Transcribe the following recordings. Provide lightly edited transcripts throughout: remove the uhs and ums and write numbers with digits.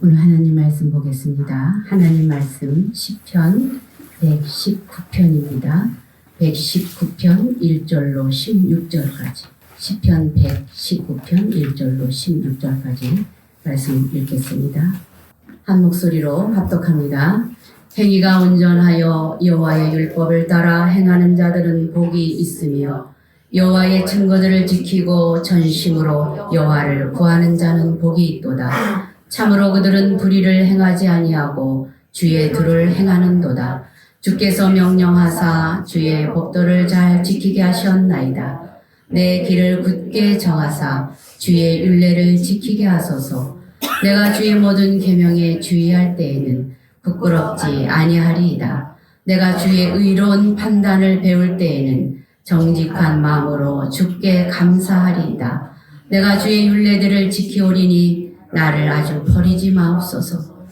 오늘 하나님 말씀 보겠습니다. 하나님 말씀 시편 119편입니다. 119편 1절로 16절까지 시편 119편 1절로 16절까지 말씀 읽겠습니다. 한 목소리로 합독합니다. 행위가 온전하여 여호와의 율법을 따라 행하는 자들은 복이 있으며 여호와의 증거들을 지키고 전심으로 여호와를 구하는 자는 복이 있도다. 참으로 그들은 불의를 행하지 아니하고 주의 도를 행하는도다. 주께서 명령하사 주의 법도를 잘 지키게 하셨나이다. 내 길을 굳게 정하사 주의 율례를 지키게 하소서. 내가 주의 모든 계명에 주의할 때에는 부끄럽지 아니하리이다. 내가 주의 의로운 판단을 배울 때에는 정직한 마음으로 주께 감사하리이다. 내가 주의 율례들을 지키오리니 나를 아주 버리지 마옵소서.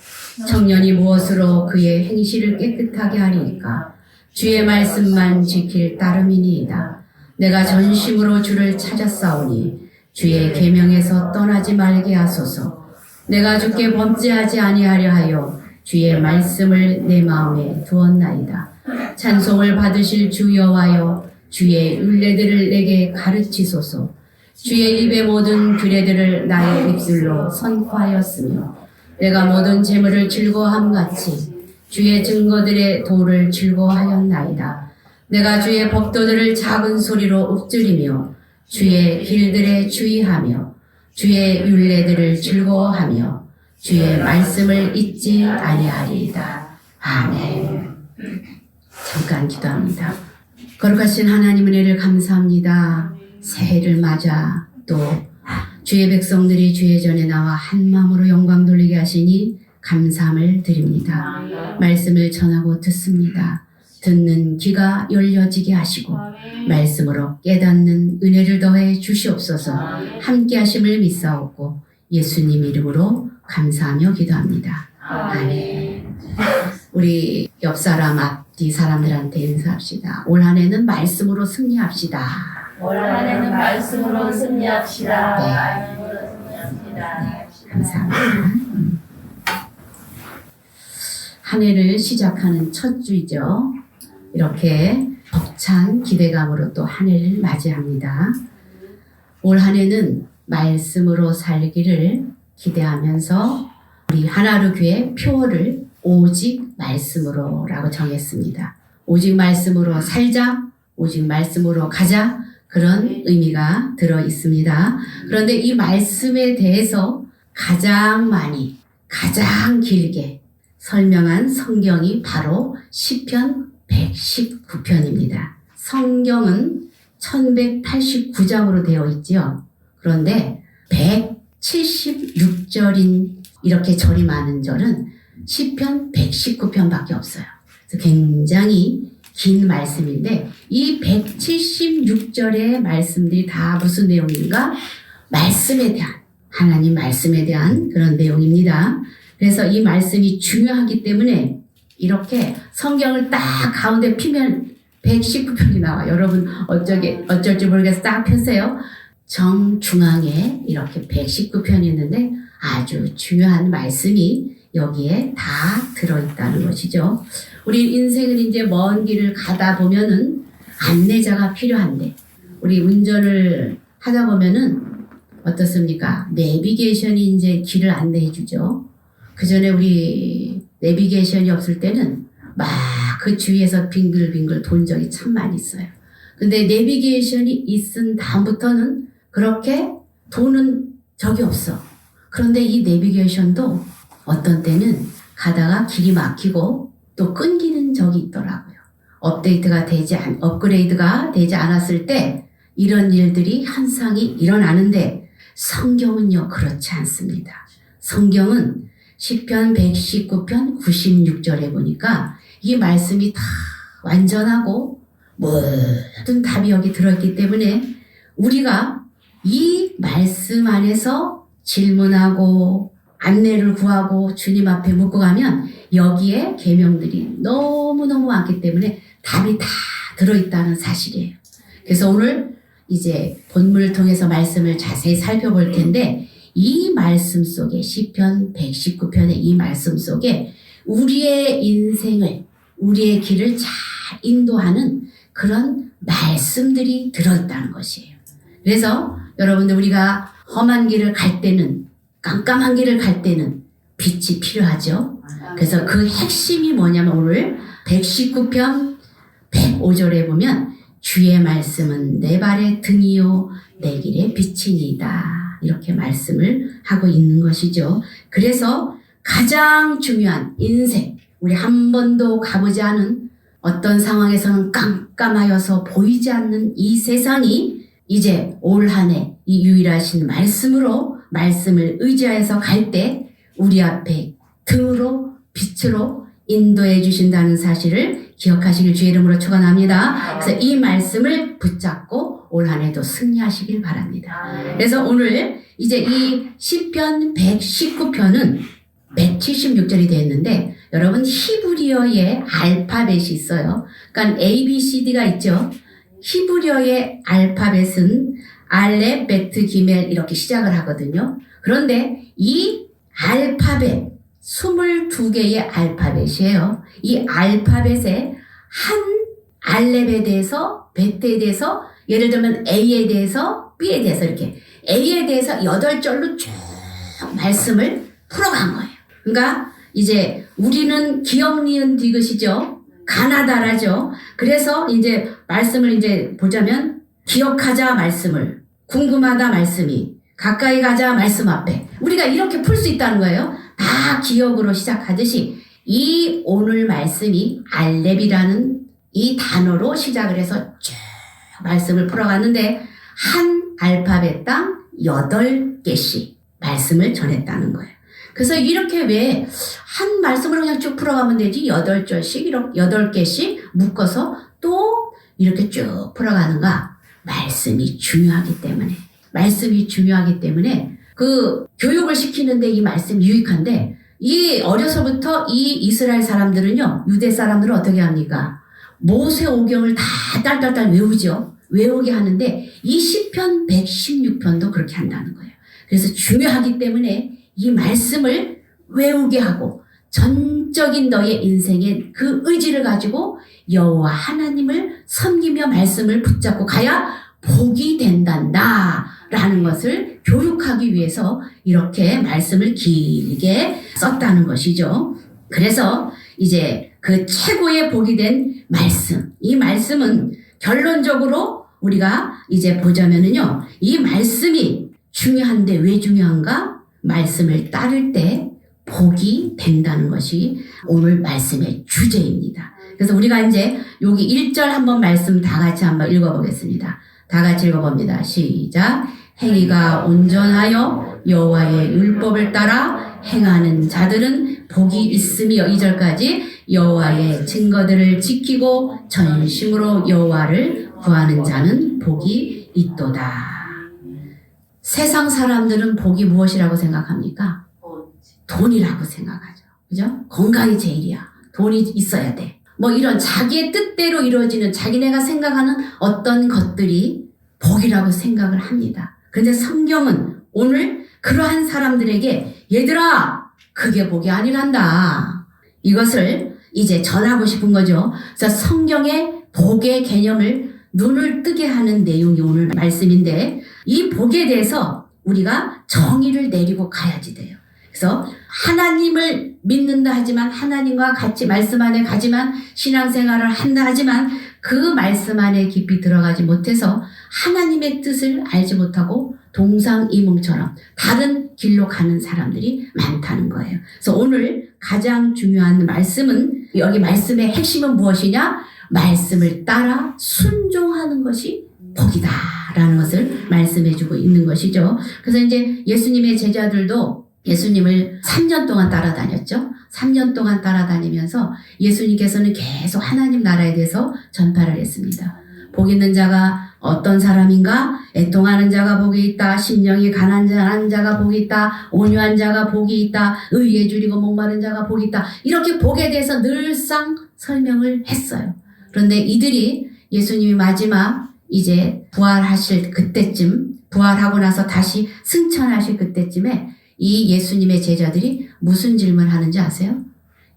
청년이 무엇으로 그의 행실을 깨끗하게 하리이까? 주의 말씀만 지킬 따름이니이다. 내가 전심으로 주를 찾았사오니 주의 계명에서 떠나지 말게 하소서. 내가 주께 범죄하지 아니하려 하여 주의 말씀을 내 마음에 두었나이다. 찬송을 받으실 주 여호와여, 주의 율례들을 내게 가르치소서. 주의 입의 모든 규례들을 나의 입술로 선포하였으며 내가 모든 재물을 즐거워함같이 주의 증거들의 도를 즐거워하였나이다. 내가 주의 법도들을 작은 소리로 읊조리며 주의 길들에 주의하며 주의 율례들을 즐거워하며 주의 말씀을 잊지 아니하리이다. 아멘. 잠깐 기도합니다. 거룩하신 하나님 은혜를 감사합니다. 새해를 맞아 또 주의 백성들이 주의 전에 나와 한 마음으로 영광 돌리게 하시니 감사함을 드립니다. 말씀을 전하고 듣습니다. 듣는 귀가 열려지게 하시고 말씀으로 깨닫는 은혜를 더해 주시옵소서. 함께 하심을 믿사옵고 예수님 이름으로 감사하며 기도합니다. 아멘. 우리 옆 사람 앞뒤 사람들한테 인사합시다. 올 한 해는 말씀으로 승리합시다. 올 한해는 말씀으로 승리합시다. 네. 말씀으로 승리합시다. 감사합니다. 한 해를 시작하는 첫 주이죠. 이렇게 벅찬 기대감으로 또 한 해를 맞이합니다. 올 한 해는 말씀으로 살기를 기대하면서 우리 하나로 교회 표어를 오직 말씀으로라고 정했습니다. 오직 말씀으로 살자, 오직 말씀으로 가자, 그런 의미가 들어 있습니다. 그런데 이 말씀에 대해서 가장 많이, 가장 길게 설명한 성경이 바로 시편 119편입니다. 성경은 1189장으로 되어 있죠. 그런데 176절인 이렇게 절이 많은 절은 시편 119편밖에 없어요. 그래서 굉장히 긴 말씀인데 이 176절의 말씀들이 다 무슨 내용인가? 말씀에 대한, 하나님 말씀에 대한 그런 내용입니다. 그래서 이 말씀이 중요하기 때문에 이렇게 성경을 딱 가운데 피면 119편이 나와요. 여러분 어쩔지 모르겠어서 딱 펴세요. 정중앙에 이렇게 119편이 있는데 아주 중요한 말씀이 여기에 다 들어있다는 것이죠. 우리 인생은 이제 먼 길을 가다 보면은 안내자가 필요한데, 우리 운전을 하다 보면은 어떻습니까? 내비게이션이 이제 길을 안내해 주죠. 그 전에 우리 내비게이션이 없을 때는 막 그 주위에서 빙글빙글 돈 적이 참 많이 있어요. 근데 내비게이션이 있은 다음부터는 그렇게 도는 적이 없어. 그런데 이 내비게이션도 어떤 때는 가다가 길이 막히고 또 끊기는 적이 있더라고요. 업그레이드가 되지 않았을 때 이런 일들이 현상이 일어나는데 성경은요, 그렇지 않습니다. 성경은 시편 119편 96절에 보니까 이 말씀이 다 완전하고 모든 답이 여기 들어있기 때문에 우리가 이 말씀 안에서 질문하고 안내를 구하고 주님 앞에 묻고 가면 여기에 계명들이 너무너무 많기 때문에 답이 다 들어있다는 사실이에요. 그래서 오늘 이제 본문을 통해서 말씀을 자세히 살펴볼 텐데 이 말씀 속에 시편 119편의 이 말씀 속에 우리의 인생을 우리의 길을 잘 인도하는 그런 말씀들이 들어있다는 것이에요. 그래서 여러분들 우리가 험한 길을 갈 때는 깜깜한 길을 갈 때는 빛이 필요하죠. 그래서 그 핵심이 뭐냐면 오늘 119편 105절에 보면 주의 말씀은 내 발의 등이요 내 길의 빛이니이다. 이렇게 말씀을 하고 있는 것이죠. 그래서 가장 중요한 인생, 우리 한 번도 가보지 않은 어떤 상황에서는 깜깜하여서 보이지 않는 이 세상이 이제 올 한 해 이 유일하신 말씀으로 말씀을 의지하여서 갈 때 우리 앞에 등으로 빛으로 인도해 주신다는 사실을 기억하시길 주의 이름으로 축원합니다. 그래서 이 말씀을 붙잡고 올 한 해도 승리하시길 바랍니다. 그래서 오늘 이제 이 시편 119편은 176절이 되었는데 여러분 히브리어의 알파벳이 있어요. 그러니까 A, B, C, D가 있죠. 히브리어의 알파벳은 알렙, 베트, 기멜 이렇게 시작을 하거든요. 그런데 이 알파벳 22개의 알파벳이에요. 이 알파벳에 한 알렙에 대해서 베트에 대해서 예를 들면 A에 대해서 B에 대해서 이렇게 A에 대해서 8절로 쭉 말씀을 풀어간 거예요. 그러니까 이제 우리는 기억 니은 디귿이죠. 가나다라죠. 그래서 이제 말씀을 이제 보자면 기억하자 말씀을, 궁금하다 말씀이, 가까이 가자 말씀 앞에 우리가 이렇게 풀 수 있다는 거예요. 다 기억으로 시작하듯이 이 오늘 말씀이 알렙이라는 이 단어로 시작을 해서 쭉 말씀을 풀어갔는데 한 알파벳당 8개씩 말씀을 전했다는 거예요. 그래서 이렇게 왜 한 말씀을 그냥 쭉 풀어가면 되지 8절씩 이렇게 8개씩 묶어서 또 이렇게 쭉 풀어가는가? 말씀이 중요하기 때문에 그 교육을 시키는데 이 말씀이 유익한데 이 어려서부터 이 이스라엘 사람들은요 유대 사람들은 어떻게 합니까? 모세오경을 다 딸딸딸 외우죠. 외우게 하는데 이 시편 116편도 그렇게 한다는 거예요. 그래서 중요하기 때문에 이 말씀을 외우게 하고 전적인 너의 인생의 그 의지를 가지고 여호와 하나님을 섬기며 말씀을 붙잡고 가야 복이 된단다 라는 것을 교육하기 위해서 이렇게 말씀을 길게 썼다는 것이죠. 그래서 이제 그 최고의 복이 된 말씀, 이 말씀은 결론적으로 우리가 이제 보자면은요, 이 말씀이 중요한데 왜 중요한가? 말씀을 따를 때 복이 된다는 것이 오늘 말씀의 주제입니다. 그래서 우리가 이제 여기 1절 한번 말씀 다 같이 한번 읽어보겠습니다. 다 같이 읽어봅니다. 시작. 행위가 온전하여 여호와의 율법을 따라 행하는 자들은 복이 있으며 2절까지 여호와의 증거들을 지키고 전심으로 여호와를 구하는 자는 복이 있도다. 세상 사람들은 복이 무엇이라고 생각합니까? 돈이라고 생각하죠. 그죠? 건강이 제일이야. 돈이 있어야 돼. 뭐 이런 자기의 뜻대로 이루어지는 자기네가 생각하는 어떤 것들이 복이라고 생각을 합니다. 그런데 성경은 오늘 그러한 사람들에게 얘들아 그게 복이 아니란다. 이것을 이제 전하고 싶은 거죠. 그래서 성경의 복의 개념을 눈을 뜨게 하는 내용이 오늘 말씀인데 이 복에 대해서 우리가 정의를 내리고 가야지 돼요. 그래서 하나님을 믿는다 하지만 하나님과 같이 말씀 안에 가지만 신앙생활을 한다 하지만 그 말씀 안에 깊이 들어가지 못해서 하나님의 뜻을 알지 못하고 동상이몽처럼 다른 길로 가는 사람들이 많다는 거예요. 그래서 오늘 가장 중요한 말씀은 여기 말씀의 핵심은 무엇이냐? 말씀을 따라 순종하는 것이 복이다라는 것을 말씀해주고 있는 것이죠. 그래서 이제 예수님의 제자들도 예수님을 3년 동안 따라다녔죠. 3년 동안 따라다니면서 예수님께서는 계속 하나님 나라에 대해서 전파를 했습니다. 복 있는 자가 어떤 사람인가? 애통하는 자가 복이 있다. 심령이 가난한 자가 복이 있다. 온유한 자가 복이 있다. 의에 줄이고 목마른 자가 복이 있다. 이렇게 복에 대해서 늘상 설명을 했어요. 그런데 이들이 예수님이 마지막 이제 부활하실 그때쯤 부활하고 나서 다시 승천하실 그때쯤에 이 예수님의 제자들이 무슨 질문을 하는지 아세요?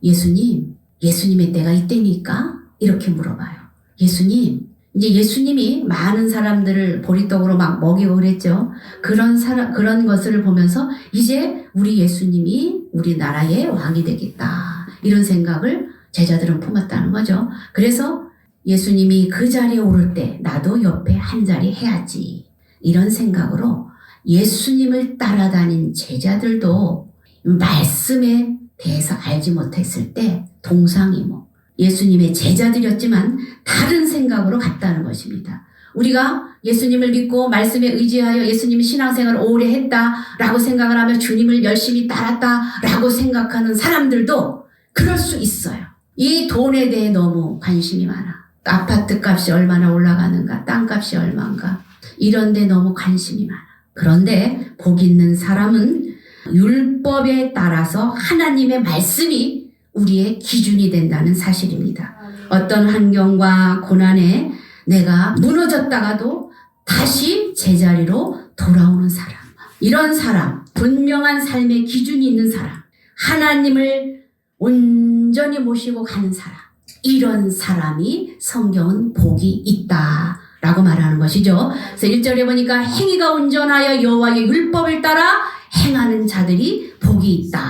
예수님의 때가 이때입니까? 이렇게 물어봐요. 이제 예수님이 많은 사람들을 보리떡으로 막 먹이고 그랬죠. 그런 것을 보면서 이제 우리 예수님이 우리나라의 왕이 되겠다. 이런 생각을 제자들은 품었다는 거죠. 그래서 예수님이 그 자리에 오를 때 나도 옆에 한 자리 해야지. 이런 생각으로 예수님을 따라다닌 제자들도 말씀에 대해서 알지 못했을 때 동상이모, 예수님의 제자들이었지만 다른 생각으로 갔다는 것입니다. 우리가 예수님을 믿고 말씀에 의지하여 예수님의 신앙생활을 오래 했다라고 생각을 하며 주님을 열심히 따랐다라고 생각하는 사람들도 그럴 수 있어요. 이 돈에 대해 너무 관심이 많아. 아파트 값이 얼마나 올라가는가, 땅값이 얼마인가, 이런 데 너무 관심이 많아. 그런데 복 있는 사람은 율법에 따라서 하나님의 말씀이 우리의 기준이 된다는 사실입니다. 어떤 환경과 고난에 내가 무너졌다가도 다시 제자리로 돌아오는 사람, 이런 사람, 분명한 삶의 기준이 있는 사람, 하나님을 온전히 모시고 가는 사람, 이런 사람이 성경은 복이 있다라고 말하는 것이죠. 그래서 1절에 보니까 행위가 온전하여 여호와의 율법을 따라 행하는 자들이 복이 있다,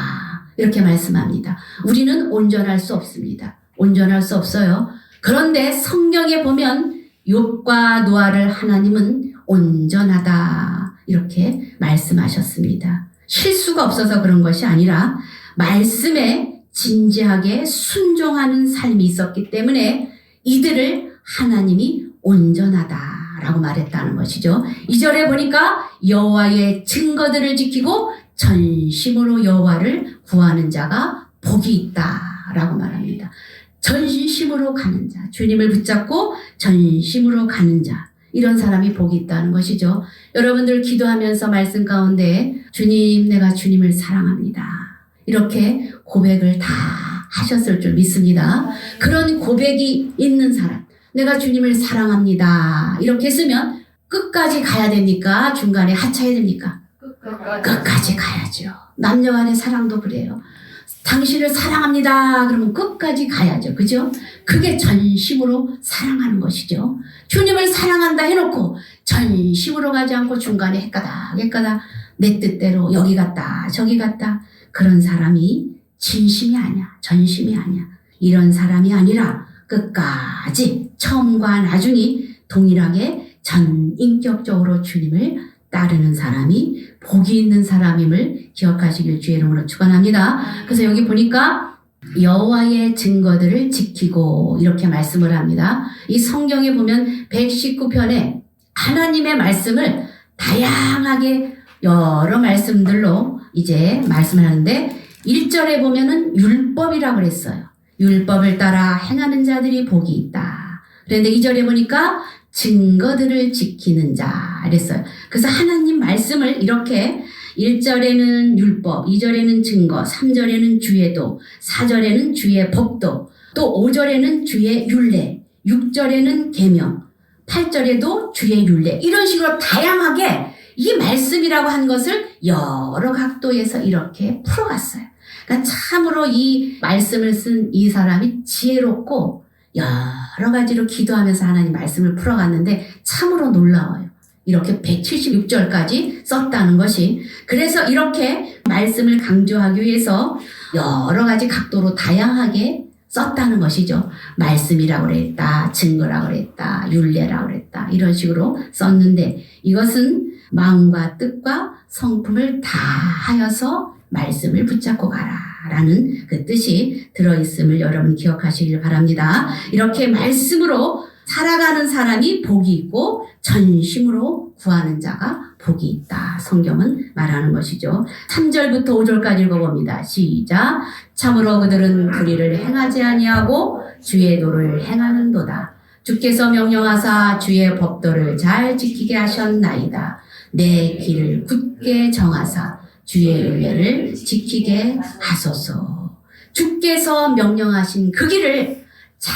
이렇게 말씀합니다. 우리는 온전할 수 없습니다. 온전할 수 없어요. 그런데 성경에 보면 욥과 노아를 하나님은 온전하다 이렇게 말씀하셨습니다. 실수가 없어서 그런 것이 아니라 말씀에 진지하게 순종하는 삶이 있었기 때문에 이들을 하나님이 온전하다라고 말했다는 것이죠. 2절에 보니까 여호와의 증거들을 지키고 전심으로 여호와를 구하는 자가 복이 있다라고 말합니다. 전심으로 가는 자, 주님을 붙잡고 전심으로 가는 자, 이런 사람이 복이 있다는 것이죠. 여러분들 기도하면서 말씀 가운데 주님, 내가 주님을 사랑합니다, 이렇게 고백을 다 하셨을 줄 믿습니다. 그런 고백이 있는 사람, 내가 주님을 사랑합니다, 이렇게 했으면 끝까지 가야 됩니까? 중간에 하차해야 됩니까? 끝까지 가야죠. 남녀 간의 사랑도 그래요. 당신을 사랑합니다 그러면 끝까지 가야죠. 그죠? 그게 전심으로 사랑하는 것이죠. 주님을 사랑한다 해놓고 전심으로 가지 않고 중간에 헷가닥 내 뜻대로 여기 갔다 저기 갔다, 그런 사람이 진심이 아니야, 전심이 아니야. 이런 사람이 아니라 끝까지 처음과 나중이 동일하게 전인격적으로 주님을 따르는 사람이 복이 있는 사람임을 기억하시길 주의 이름으로 축원합니다. 그래서 여기 보니까 여호와의 증거들을 지키고 이렇게 말씀을 합니다. 이 성경에 보면 119편에 하나님의 말씀을 다양하게 여러 말씀들로 이제 말씀을 하는데 1절에 보면은 율법이라고 그랬어요. 율법을 따라 행하는 자들이 복이 있다. 그런데 2절에 보니까 증거들을 지키는 자 그랬어요. 그래서 하나님 말씀을 이렇게 1절에는 율법, 2절에는 증거, 3절에는 주의 도, 4절에는 주의 법도, 또 5절에는 주의 율례, 6절에는 계명, 8절에도 주의 율례, 이런 식으로 다양하게 이 말씀이라고 한 것을 여러 각도에서 이렇게 풀어갔어요. 그러니까 참으로 이 말씀을 쓴 이 사람이 지혜롭고 여러 가지로 기도하면서 하나님 말씀을 풀어갔는데 참으로 놀라워요. 이렇게 176절까지 썼다는 것이. 그래서 이렇게 말씀을 강조하기 위해서 여러 가지 각도로 다양하게 썼다는 것이죠. 말씀이라고 그랬다, 증거라고 그랬다, 율례라고 그랬다, 이런 식으로 썼는데 이것은 마음과 뜻과 성품을 다 하여서 말씀을 붙잡고 가라 라는 그 뜻이 들어있음을 여러분 기억하시길 바랍니다. 이렇게 말씀으로 살아가는 사람이 복이 있고 전심으로 구하는 자가 복이 있다. 성경은 말하는 것이죠. 3절부터 5절까지 읽어봅니다. 시작. 참으로 그들은 불의를 행하지 아니하고 주의 도를 행하는도다. 주께서 명령하사 주의 법도를 잘 지키게 하셨나이다. 내 길을 굳게 정하사 주의 율례를 지키게 하소서. 주께서 명령하신 그 길을 잘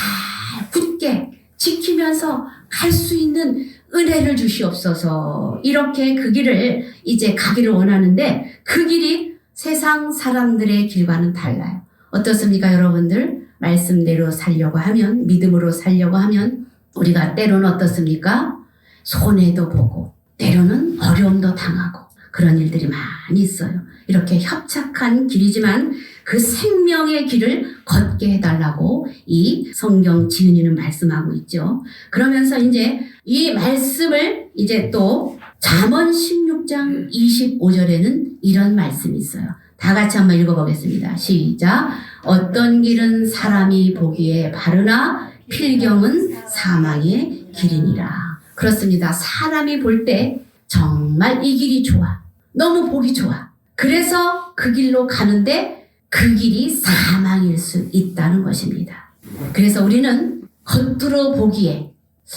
굳게 지키면서 갈 수 있는 은혜를 주시옵소서. 이렇게 그 길을 이제 가기를 원하는데 그 길이 세상 사람들의 길과는 달라요. 어떻습니까, 여러분들? 말씀대로 살려고 하면, 믿음으로 살려고 하면 우리가 때로는 어떻습니까? 손해도 보고 때로는 어려움도 당하고 그런 일들이 많이 있어요. 이렇게 협착한 길이지만 그 생명의 길을 걷게 해달라고 이 성경 지은이는 말씀하고 있죠. 그러면서 이제 이 말씀을 이제 또 잠언 16장 25절에는 이런 말씀이 있어요. 다 같이 한번 읽어보겠습니다. 시작. 어떤 길은 사람이 보기에 바르나 필경은 사망의 길이니라. 그렇습니다. 사람이 볼 때 정말 이 길이 좋아. 너무 보기 좋아. 그래서 그 길로 가는데 그 길이 사망일 수 있다는 것입니다. 그래서 우리는 겉으로 보기에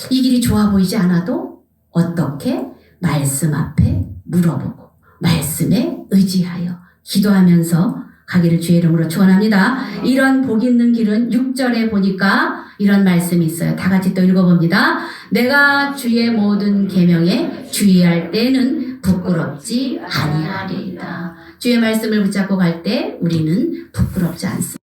이 길이 좋아 보이지 않아도 어떻게 말씀 앞에 물어보고 말씀에 의지하여 기도하면서 가기를 주의 이름으로 축원합니다. 이런 복 있는 길은 6절에 보니까 이런 말씀이 있어요. 다 같이 또 읽어봅니다. 내가 주의 모든 계명에 주의할 때는 부끄럽지 아니하리이다. 주의 말씀을 붙잡고 갈 때 우리는 부끄럽지 않습니다.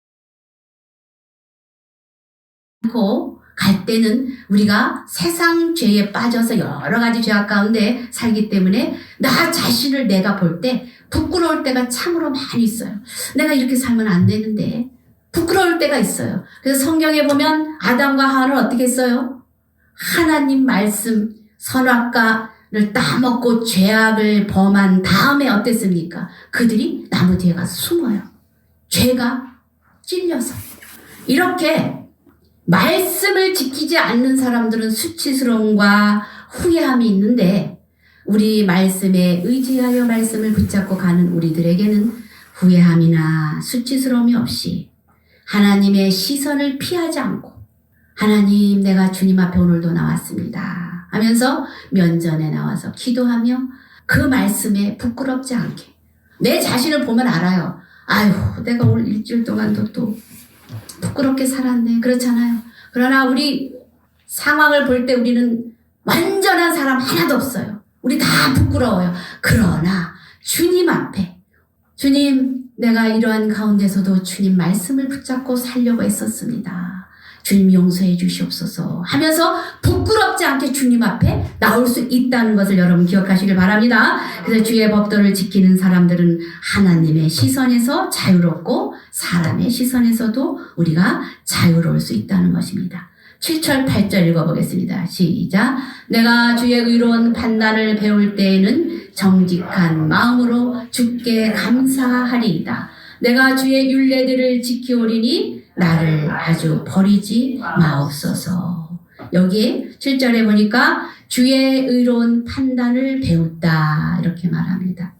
갈 때는 우리가 세상 죄에 빠져서 여러 가지 죄악 가운데 살기 때문에 나 자신을 내가 볼 때 부끄러울 때가 참으로 많이 있어요. 내가 이렇게 살면 안 되는데 부끄러울 때가 있어요. 그래서 성경에 보면 아담과 하와는 어떻게 했어요? 하나님 말씀 선악과를 따먹고 죄악을 범한 다음에 어땠습니까? 그들이 나무 뒤에 가서 숨어요. 죄가 찔려서. 이렇게 말씀을 지키지 않는 사람들은 수치스러움과 후회함이 있는데 우리 말씀에 의지하여 말씀을 붙잡고 가는 우리들에게는 후회함이나 수치스러움이 없이 하나님의 시선을 피하지 않고 하나님 내가 주님 앞에 오늘도 나왔습니다 하면서 면전에 나와서 기도하며 그 말씀에 부끄럽지 않게 내 자신을 보면 알아요. 아유 내가 오늘 일주일 동안도 또 부끄럽게 살았네. 그렇잖아요. 그러나 우리 상황을 볼 때 우리는 완전한 사람 하나도 없어요. 우리 다 부끄러워요. 그러나 주님 앞에 주님 내가 이러한 가운데서도 주님 말씀을 붙잡고 살려고 했었습니다. 주님 용서해 주시옵소서 하면서 부끄럽지 않게 주님 앞에 나올 수 있다는 것을 여러분 기억하시길 바랍니다. 그래서 주의 법도를 지키는 사람들은 하나님의 시선에서 자유롭고 사람의 시선에서도 우리가 자유로울 수 있다는 것입니다. 7절 8절 읽어보겠습니다. 시작. 내가 주의 의로운 판단을 배울 때에는 정직한 마음으로 주께 감사하리이다. 내가 주의 율례들을 지키오리니 나를 아주 버리지 마옵소서. 여기에 7절에 보니까 주의 의로운 판단을 배웠다 이렇게 말합니다.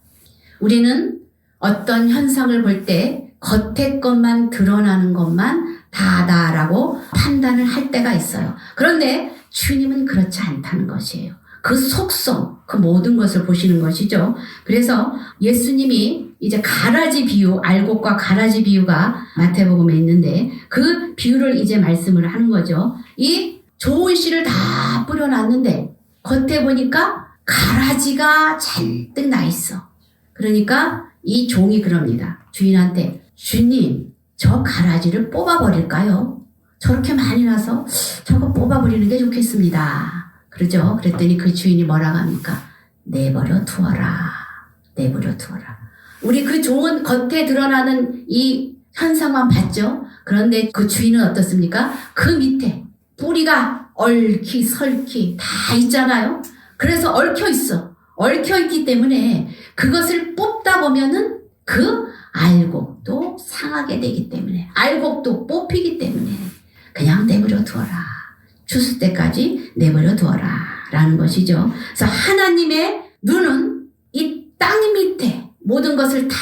우리는 어떤 현상을 볼 때 겉의 것만 드러나는 것만 다다라고 판단을 할 때가 있어요. 그런데 주님은 그렇지 않다는 것이에요. 그 속성, 그 모든 것을 보시는 것이죠. 그래서 예수님이 이제 가라지 비유, 알곡과 가라지 비유가 마태복음에 있는데 그 비유를 이제 말씀을 하는 거죠. 이 좋은 씨를 다 뿌려놨는데 겉에 보니까 가라지가 잔뜩 나 있어. 그러니까 이 종이 그럽니다. 주인한테 주님 저 가라지를 뽑아버릴까요? 저렇게 많이 나서 저거 뽑아버리는 게 좋겠습니다. 그러죠? 그랬더니 그 주인이 뭐라고 합니까? 내버려 두어라. 내버려 두어라. 우리 그 종은 겉에 드러나는 이 현상만 봤죠? 그런데 그 주인은 어떻습니까? 그 밑에 뿌리가 얽히 설키 다 있잖아요? 그래서 얽혀 있어. 얽혀 있기 때문에 그것을 뽑다 보면은 그 알곡도 상하게 되기 때문에 알곡도 뽑히기 때문에 그냥 내버려 두어라. 추수 때까지 내버려 두어라 라는 것이죠. 그래서 하나님의 눈은 이 땅 밑에 모든 것을 다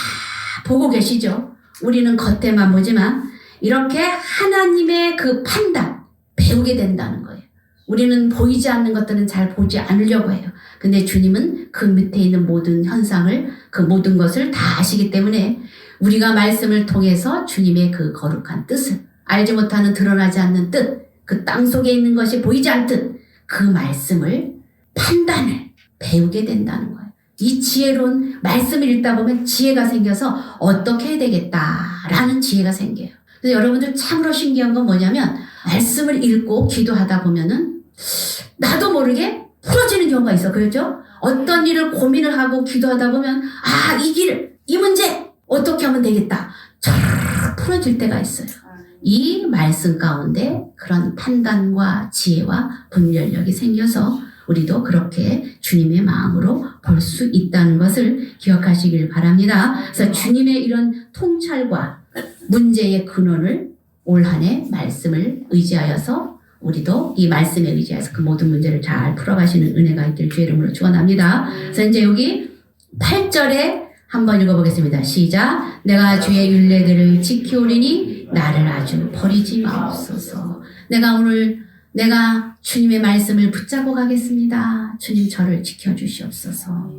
보고 계시죠. 우리는 겉에만 보지만 이렇게 하나님의 그 판단 배우게 된다는 거예요. 우리는 보이지 않는 것들은 잘 보지 않으려고 해요. 근데 주님은 그 밑에 있는 모든 현상을 그 모든 것을 다 아시기 때문에 우리가 말씀을 통해서 주님의 그 거룩한 뜻을 알지 못하는 드러나지 않는 뜻 그 땅 속에 있는 것이 보이지 않듯 그 말씀을 판단을 배우게 된다는 거예요. 이 지혜로운 말씀을 읽다 보면 지혜가 생겨서 어떻게 해야 되겠다라는 지혜가 생겨요. 그래서 여러분들 참으로 신기한 건 뭐냐면 말씀을 읽고 기도하다 보면은 나도 모르게 풀어지는 경우가 있어. 그렇죠? 어떤 일을 고민을 하고 기도하다 보면 이 길, 이 문제 어떻게 하면 되겠다. 쫙 풀어질 때가 있어요. 이 말씀 가운데 그런 판단과 지혜와 분별력이 생겨서 우리도 그렇게 주님의 마음으로 볼 수 있다는 것을 기억하시길 바랍니다. 그래서 주님의 이런 통찰과 문제의 근원을 올 한 해 말씀을 의지하여서 우리도 이 말씀에 의지해서 그 모든 문제를 잘 풀어가시는 은혜가 있길 주의 이름으로 축원합니다. 그래서 이제 여기 8절에 한번 읽어보겠습니다. 시작. 내가 주의 율례들을 지키오리니 나를 아주 버리지 마옵소서. 내가 주님의 말씀을 붙잡고 가겠습니다. 주님 저를 지켜주시옵소서.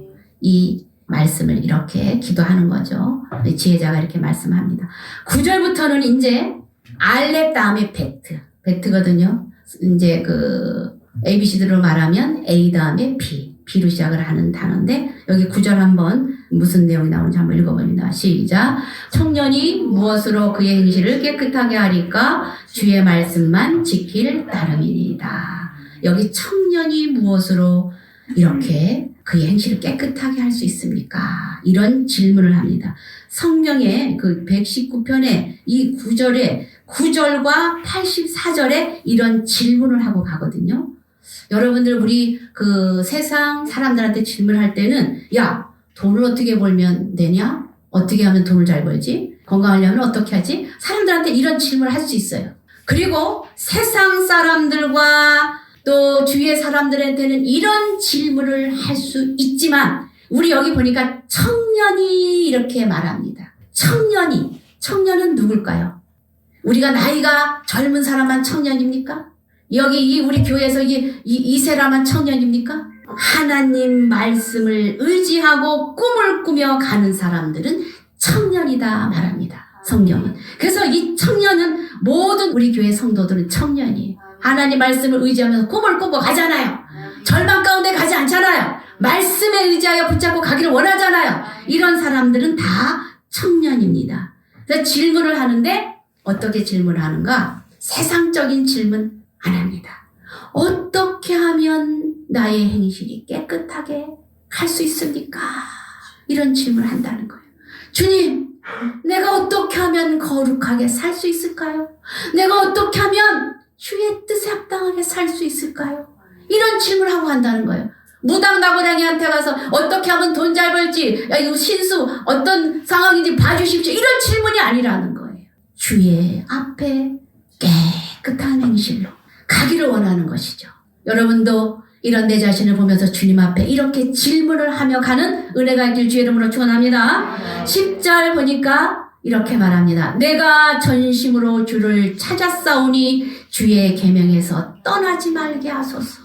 이 말씀을 이렇게 기도하는 거죠. 지혜자가 이렇게 말씀합니다. 9절부터는 이제 알렙 다음에 베트거든요. 이제 그 ABC대로 말하면 A 다음에 B로 시작을 하는 단어인데 여기 9절 한번 무슨 내용이 나오는지 한번 읽어봅니다. 시작. 청년이 무엇으로 그의 행실을 깨끗하게 하리까 주의 말씀만 지킬 따름이니이다. 여기 청년이 무엇으로 이렇게 그의 행실을 깨끗하게 할 수 있습니까? 이런 질문을 합니다. 성경의 그 119편의 이 9절과 84절에 이런 질문을 하고 가거든요. 여러분들 우리 그 세상 사람들한테 질문할 때는 야, 돈을 어떻게 벌면 되냐? 어떻게 하면 돈을 잘 벌지? 건강하려면 어떻게 하지? 사람들한테 이런 질문을 할 수 있어요. 그리고 세상 사람들과 또 주위의 사람들한테는 이런 질문을 할 수 있지만 우리 여기 보니까 청년이 이렇게 말합니다. 청년은 누굴까요? 우리가 나이가 젊은 사람만 청년입니까? 여기 우리 교회에서 이 사람만 청년입니까? 하나님 말씀을 의지하고 꿈을 꾸며 가는 사람들은 청년이다 말합니다. 성경은. 그래서 이 청년은 모든 우리 교회 성도들은 청년이에요. 하나님 말씀을 의지하면서 꿈을 꾸고 가잖아요. 절망 가운데 가지 않잖아요. 말씀에 의지하여 붙잡고 가기를 원하잖아요. 이런 사람들은 다 청년입니다. 그래서 질문을 하는데 어떻게 질문하는가? 세상적인 질문 안 합니다. 어떻게 하면 나의 행실이 깨끗하게 할 수 있습니까? 이런 질문을 한다는 거예요. 주님, 내가 어떻게 하면 거룩하게 살 수 있을까요? 내가 어떻게 하면 주의 뜻에 합당하게 살 수 있을까요? 이런 질문을 하고 한다는 거예요. 무당 나무랑이한테 가서 어떻게 하면 돈 잘 벌지, 야, 이거 신수 어떤 상황인지 봐주십시오. 이런 질문이 아니라는 거예요. 주의 앞에 깨끗한 행실로 가기를 원하는 것이죠. 여러분도 이런 내 자신을 보면서 주님 앞에 이렇게 질문을 하며 가는 은혜가 있길 주의 이름으로 축원합니다. 10절 보니까 이렇게 말합니다. 내가 전심으로 주를 찾았사오니 주의 계명에서 떠나지 말게 하소서.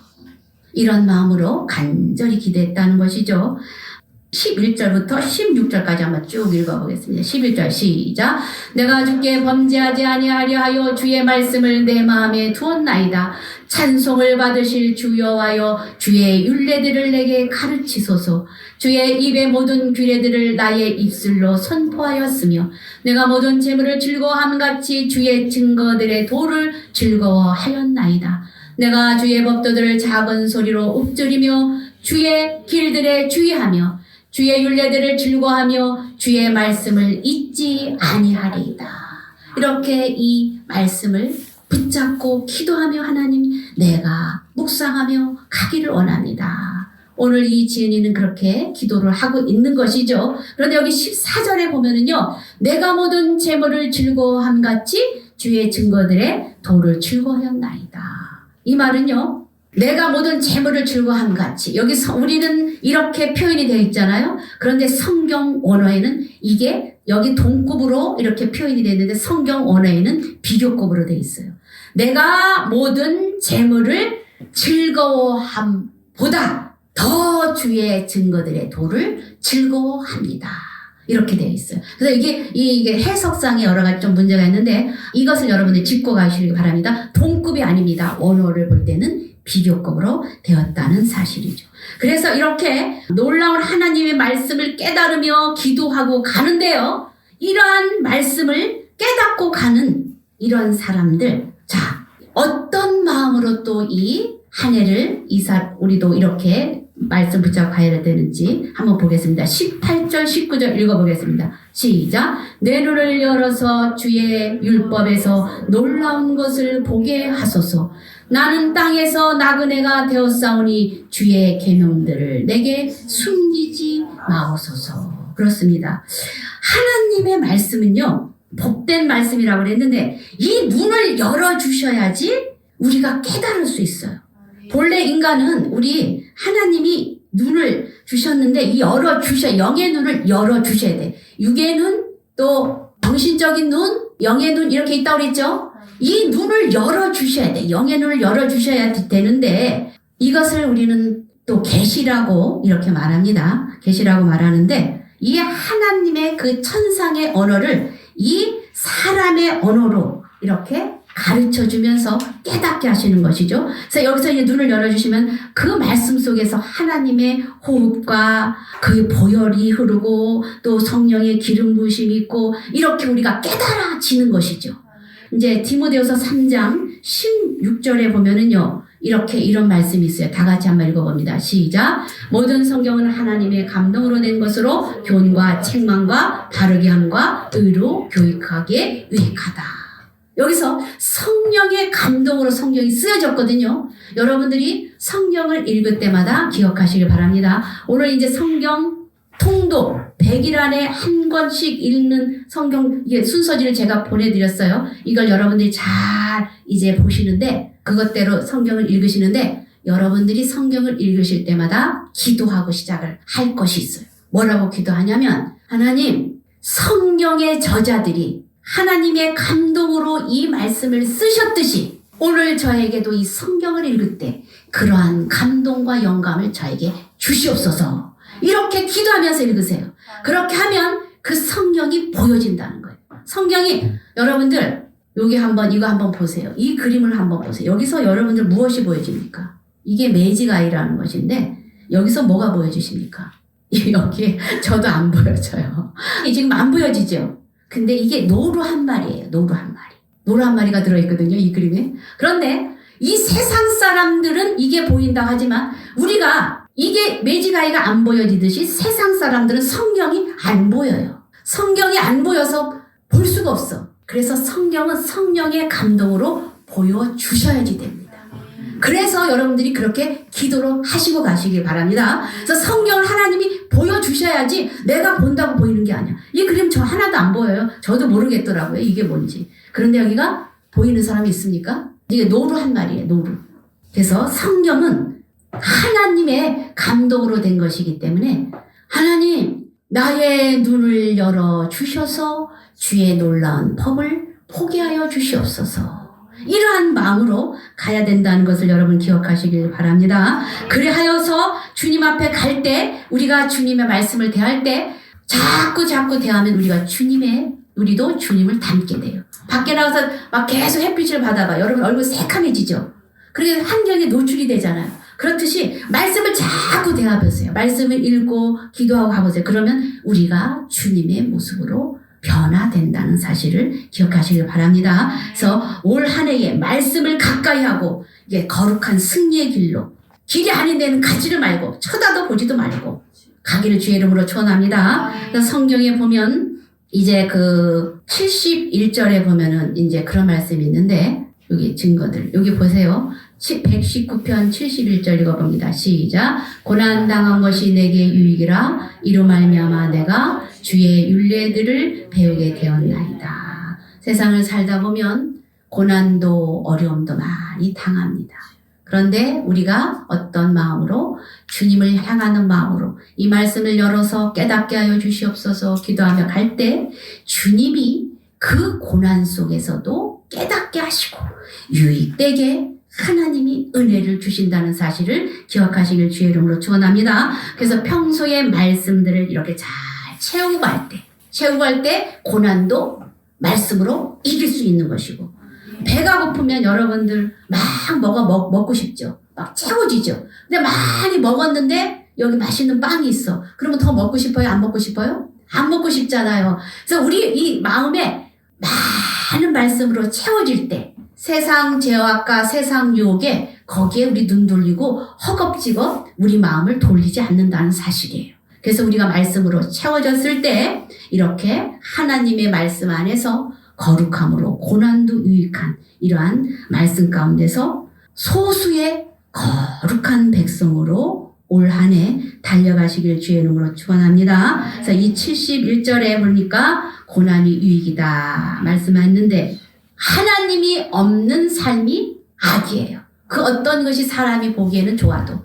이런 마음으로 간절히 기도했다는 것이죠. 11절부터 16절까지 한번 쭉 읽어보겠습니다. 11절 시작. 내가 주께 범죄하지 아니하려 하여 주의 말씀을 내 마음에 두었나이다. 찬송을 받으실 주 여호와여 주의 율례들을 내게 가르치소서. 주의 입의 모든 규례들을 나의 입술로 선포하였으며 내가 모든 재물을 즐거워함같이 주의 증거들의 도를 즐거워하였나이다. 내가 주의 법도들을 작은 소리로 읊조리며 주의 길들에 주의하며 주의 율례들을 즐거워하며 주의 말씀을 잊지 아니하리이다. 이렇게 이 말씀을 붙잡고 기도하며 하나님 내가 묵상하며 가기를 원합니다. 오늘 이 지은이는 그렇게 기도를 하고 있는 것이죠. 그런데 여기 14절에 보면은요. 내가 모든 재물을 즐거워함같이 주의 증거들의 도를 즐거워하였나이다. 이 말은요. 내가 모든 재물을 즐거워함같이 여기서 우리는 이렇게 표현이 되어 있잖아요. 그런데 성경 원어에는 이게 여기 동급으로 이렇게 표현이 되어 있는데 성경 원어에는 비교급으로 되어 있어요. 내가 모든 재물을 즐거워함보다 더 주의 증거들의 도를 즐거워합니다. 이렇게 되어 있어요. 그래서 이게 해석상에 여러 가지 좀 문제가 있는데 이것을 여러분들이 짚고 가시기 바랍니다. 동급이 아닙니다. 원어를 볼 때는 비교급으로 되었다는 사실이죠. 그래서 이렇게 놀라운 하나님의 말씀을 깨달으며 기도하고 가는데요. 이러한 말씀을 깨닫고 가는 이런 사람들, 자, 어떤 마음으로 또 이 한 해를 우리도 이렇게 말씀 붙잡고 가야 되는지 한번 보겠습니다. 18절, 19절 읽어보겠습니다. 시작. 내 눈을 열어서 주의 율법에서 놀라운 것을 보게 하소서. 나는 땅에서 나그네가 되었사오니 주의 계명들을 내게 숨기지 마옵소서. 그렇습니다. 하나님의 말씀은요, 복된 말씀이라고 그랬는데 이 눈을 열어주셔야지 우리가 깨달을 수 있어요. 본래 인간은 우리 하나님이 눈을 주셨는데 이 영의 눈을 열어주셔야 돼. 육의 눈, 또 정신적인 눈, 영의 눈 이렇게 있다고 그랬죠? 이 눈을 열어주셔야 돼. 영의 눈을 열어주셔야 되는데 이것을 우리는 또 계시라고 이렇게 말합니다. 계시라고 말하는데 이 하나님의 그 천상의 언어를 이 사람의 언어로 이렇게 가르쳐 주면서 깨닫게 하시는 것이죠. 그래서 여기서 이제 눈을 열어주시면 그 말씀 속에서 하나님의 호흡과 그 보혈이 흐르고 또 성령의 기름 부으심이 있고 이렇게 우리가 깨달아지는 것이죠. 이제 디모데후서 3장 16절에 보면은요. 이렇게 이런 말씀이 있어요. 다 같이 한번 읽어봅니다. 시작. 모든 성경은 하나님의 감동으로 낸 것으로 교훈과 책망과 바르게 함과 의로 교육하기에 유익하다. 여기서 성령의 감동으로 성경이 쓰여졌거든요. 여러분들이 성경을 읽을 때마다 기억하시길 바랍니다. 오늘 이제 성경 통독 100일 안에 한 권씩 읽는 성경 순서지를 제가 보내드렸어요. 이걸 여러분들이 잘 이제 보시는데 그것대로 성경을 읽으시는데 여러분들이 성경을 읽으실 때마다 기도하고 시작을 할 것이 있어요. 뭐라고 기도하냐면 하나님 성경의 저자들이 하나님의 감동으로 이 말씀을 쓰셨듯이 오늘 저에게도 이 성경을 읽을 때 그러한 감동과 영감을 저에게 주시옵소서. 이렇게 기도하면서 읽으세요. 그렇게 하면 그 성경이 보여진다는 거예요. 성경이 여러분들 여기 이거 한번 보세요. 이 그림을 한번 보세요. 여기서 여러분들 무엇이 보여집니까? 이게 매직아이라는 것인데 여기서 뭐가 보여지십니까? 여기 저도 안 보여져요. 지금 안 보여지죠? 근데 이게 노루 한 마리예요. 노루 한 마리. 노루 한 마리가 들어있거든요. 이 그림에. 그런데 이 세상 사람들은 이게 보인다고 하지만 우리가 이게 매직아이가 안 보여지듯이 세상 사람들은 성경이 안 보여요. 성경이 안 보여서 볼 수가 없어. 그래서 성경은 성령의 감동으로 보여주셔야지 됩니다. 그래서 여러분들이 그렇게 기도로 하시고 가시길 바랍니다. 그래서 성경을 하나님이 보여주셔야지 내가 본다고 보이는 게 아니야. 이 그림 저 하나도 안 보여요. 저도 모르겠더라고요. 이게 뭔지. 그런데 여기가 보이는 사람이 있습니까? 이게 노루 한 마리예요. 노루. 그래서 성경은 하나님의 감동으로 된 것이기 때문에 하나님 나의 눈을 열어 주셔서 주의 놀라운 법을 보게 하여 주시옵소서. 이러한 마음으로 가야 된다는 것을 여러분 기억하시길 바랍니다. 그래하여서 주님 앞에 갈 때 우리가 주님의 말씀을 대할 때 자꾸 대하면 우리도 주님을 닮게 돼요. 밖에 나가서 막 계속 햇빛을 받아봐. 여러분 얼굴 새카매지죠? 그렇게 환경에 노출이 되잖아요. 그렇듯이 말씀을 자꾸 대하보세요. 말씀을 읽고 기도하고 가보세요. 그러면 우리가 주님의 모습으로 변화된다는 사실을 기억하시길 바랍니다. 그래서 올 한 해에 말씀을 가까이 하고 이게 거룩한 승리의 길이 아닌 데는 가지를 말고 쳐다도 보지도 말고 가기를 주의 이름으로 축원합니다. 그래서 성경에 보면 이제 그 71절에 보면은 이제 그런 말씀이 있는데 여기 증거들 여기 보세요. 119편 71절 읽어봅니다. 시작. 고난당한 것이 내게 유익이라 이로 말미암아 내가 주의 율례들을 배우게 되었나이다. 세상을 살다 보면 고난도 어려움도 많이 당합니다. 그런데 우리가 어떤 마음으로 주님을 향하는 마음으로 이 말씀을 열어서 깨닫게 하여 주시옵소서 기도하며 갈 때 주님이 그 고난 속에서도 깨닫게 하시고 유익되게 하나님이 은혜를 주신다는 사실을 기억하시길 주의 이름으로 축원합니다. 그래서 평소의 말씀들을 이렇게 잘 채우고 갈 때 고난도 말씀으로 이길 수 있는 것이고 배가 고프면 여러분들 막 먹고 싶죠. 막 채워지죠. 근데 많이 먹었는데 여기 맛있는 빵이 있어. 그러면 더 먹고 싶어요? 안 먹고 싶어요? 안 먹고 싶잖아요. 그래서 우리 이 마음에 많은 말씀으로 채워질 때 세상 죄악과 세상 유혹에 거기에 우리 눈 돌리고 허겁지겁 우리 마음을 돌리지 않는다는 사실이에요. 그래서 우리가 말씀으로 채워졌을 때 이렇게 하나님의 말씀 안에서 거룩함으로 고난도 유익한 이러한 말씀 가운데서 소수의 거룩한 백성으로 올 한 해 달려가시길 주의 이름으로 축원합니다. 그래서 이 71절에 보니까 고난이 유익이다 말씀했는데 하나님이 없는 삶이 악이에요. 그 어떤 것이 사람이 보기에는 좋아도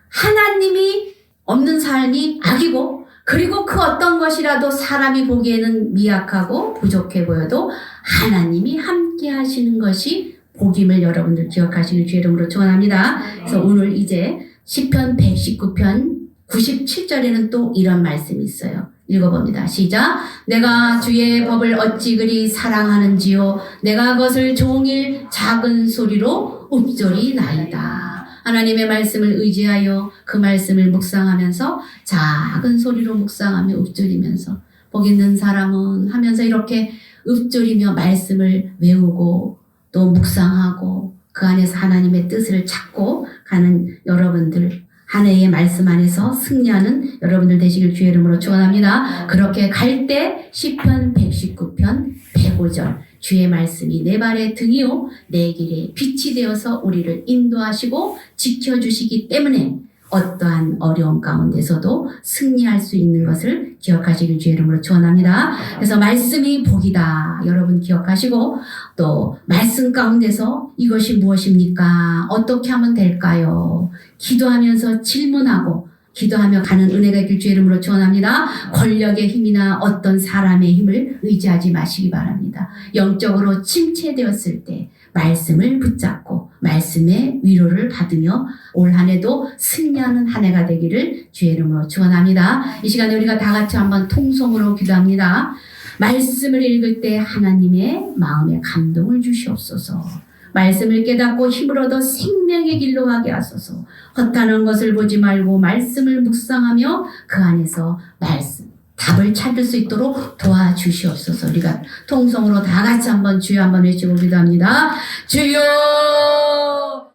하나님이 없는 삶이 악이고 그리고 그 어떤 것이라도 사람이 보기에는 미약하고 부족해 보여도 하나님이 함께 하시는 것이 복임을 여러분들 기억하시길 주의 이름으로 축원합니다. 그래서 오늘 이제 시편 119편 97절에는 또 이런 말씀이 있어요. 읽어봅니다. 시작. 내가 주의 법을 어찌 그리 사랑하는지요. 내가 그것을 종일 작은 소리로 읊조리나이다. 하나님의 말씀을 의지하여 그 말씀을 묵상하면서 작은 소리로 묵상하며 읊조리면서 복 있는 사람은 하면서 이렇게 읊조리며 말씀을 외우고 또 묵상하고 그 안에서 하나님의 뜻을 찾고 가는 여러분들 한 해의 말씀 안에서 승리하는 여러분들 되시길 주의 이름으로 축원합니다. 그렇게 갈 때 시편 119편 105절 주의 말씀이 내 발의 등이요 내 길에 빛이 되어서 우리를 인도하시고 지켜주시기 때문에 어떠한 어려움 가운데서도 승리할 수 있는 것을 기억하시길 주의 이름으로 축원합니다. 그래서 말씀이 복이다 여러분 기억하시고 또 말씀 가운데서 이것이 무엇입니까? 어떻게 하면 될까요? 기도하면서 질문하고 기도하며 가는 은혜가 있길 주의 이름으로 축원합니다. 권력의 힘이나 어떤 사람의 힘을 의지하지 마시기 바랍니다. 영적으로 침체되었을 때 말씀을 붙잡고 말씀의 위로를 받으며 올 한 해도 승리하는 한 해가 되기를 주의 이름으로 축원합니다. 이 시간에 우리가 다 같이 한번 통성으로 기도합니다. 말씀을 읽을 때 하나님의 마음에 감동을 주시옵소서. 말씀을 깨닫고 힘을 얻어 생명의 길로 가게 하소서. 허탄한 것을 보지 말고 말씀을 묵상하며 그 안에서 답을 찾을 수 있도록 도와주시옵소서. 우리가 통성으로 다 같이 한번 주여 한번 외치고 기도합니다. 주여